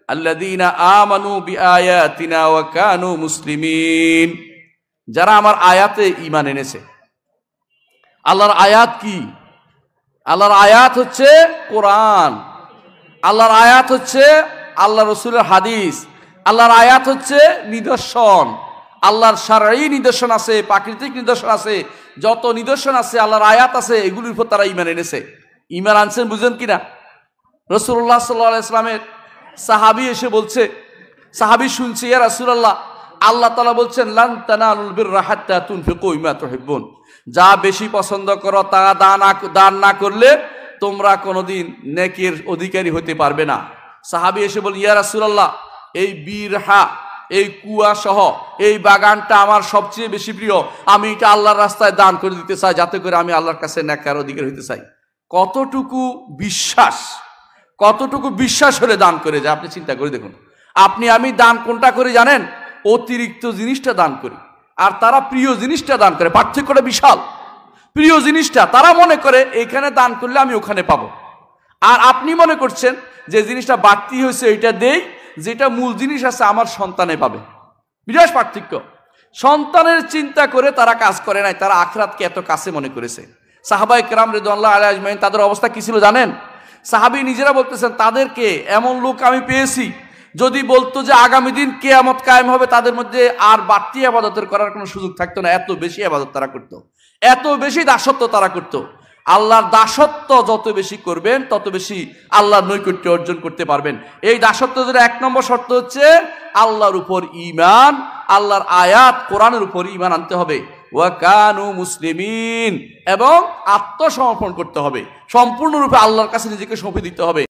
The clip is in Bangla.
আল্লাযীনা আমানু বিআয়াতিনা ওয়া কানু মুসলিমিন, যারা আমার আয়াতে ঈমান এনেছে। আল্লাহর আয়াত কি? আল্লাহর আয়াত হচ্ছে কোরআন, আল্লাহর আয়াত হচ্ছে আল্লাহ রসুলের হাদিস, আল্লাহর আয়াত হচ্ছে নিদর্শন। আল্লাহর শারঈ নিদর্শন আছে, প্রাকৃতিক নিদর্শন আছে, যত নিদর্শন আছে আল্লাহর আয়াত আছে, এগুলির উপর তারা ঈমান এনেছে। ঈমান আনছেন বুঝেন কিনা? রাসূলুল্লাহ সাল্লাল্লাহু আলাইহি ওয়াসাল্লামের সাহাবী এসে বলছে, সাহাবী শুনছে, ইয়া রাসূলুল্লাহ, আল্লাহ তাআলা বলছেন লান তানালুল বিররা হাত্তা তুনফিকু মিম্মা তুহিব্বুন, যা বেশি পছন্দ করো তা দান না করলে তোমরা কোনোদিন নেকির অধিকারী হতে পারবে না। সাহাবী এসে বলেন, ইয়া রাসূলুল্লাহ, এই বিরহা, এই কুয়া সহ এই বাগানটা আমার সবচেয়ে বেশি প্রিয়, আমি এটা আল্লাহর রাস্তায় দান করে দিতে চাই, যাতে করে আমি আল্লাহর কাছে নেকার অধিকারী হতে চাই। কতটুকু বিশ্বাস, কতটুকু বিশ্বাস হলে দান করে যায় আপনি চিন্তা করে দেখুন। আপনি আমি দান কোনটা করি জানেন? অতিরিক্ত জিনিসটা দান করি, আর তারা প্রিয় জিনিসটা দান করে। পার্থক্যটা বিশাল। প্রিয় জিনিসটা তারা মনে করে এইখানে দান করলে আমি ওখানে পাবো, আর আপনি মনে করছেন যে জিনিসটা বাড়তি হয়েছে এইটা দেই, যেটা মূল জিনিস আছে আমার সন্তানে পাবে। বিরাট পার্থক্য। সন্তানের চিন্তা করে তারা কাজ করে নাই, তারা আখিরাতকে এত কাছে মনে করেছে। সাহাবায়ে কেরাম রিদওয়ানুল্লাহি আলাইহিম আজমাইন, তাদের অবস্থা কি ছিল জানেন? সাহাবী নিজেরা বলতেছেন, তাদেরকে এমন লোক আমি পেয়েছি, যদি বলতো যে আগামী দিন কিয়ামত কায়েম হবে, তাদের মধ্যে আর বাড়তি ইবাদতের করার কোনো সুযোগ থাকতো না। এত বেশি ইবাদত তারা করত, এত বেশি দাসত্ব তারা করত। আল্লাহর দাসত্ব যত বেশি করবেন তত বেশি আল্লাহর নৈকট্য অর্জন করতে পারবেন। এই দাসত্বের এক নম্বর শর্ত হচ্ছে আল্লাহর উপর ঈমান, আল্লাহর আয়াত কোরআনের উপর ঈমান আনতে হবে। ওয়া কানু মুসলিমিন, এবং আত্মসমর্পণ করতে হবে, সম্পূর্ণরূপে আল্লাহর কাছে নিজেকে সঁপে দিতে হবে।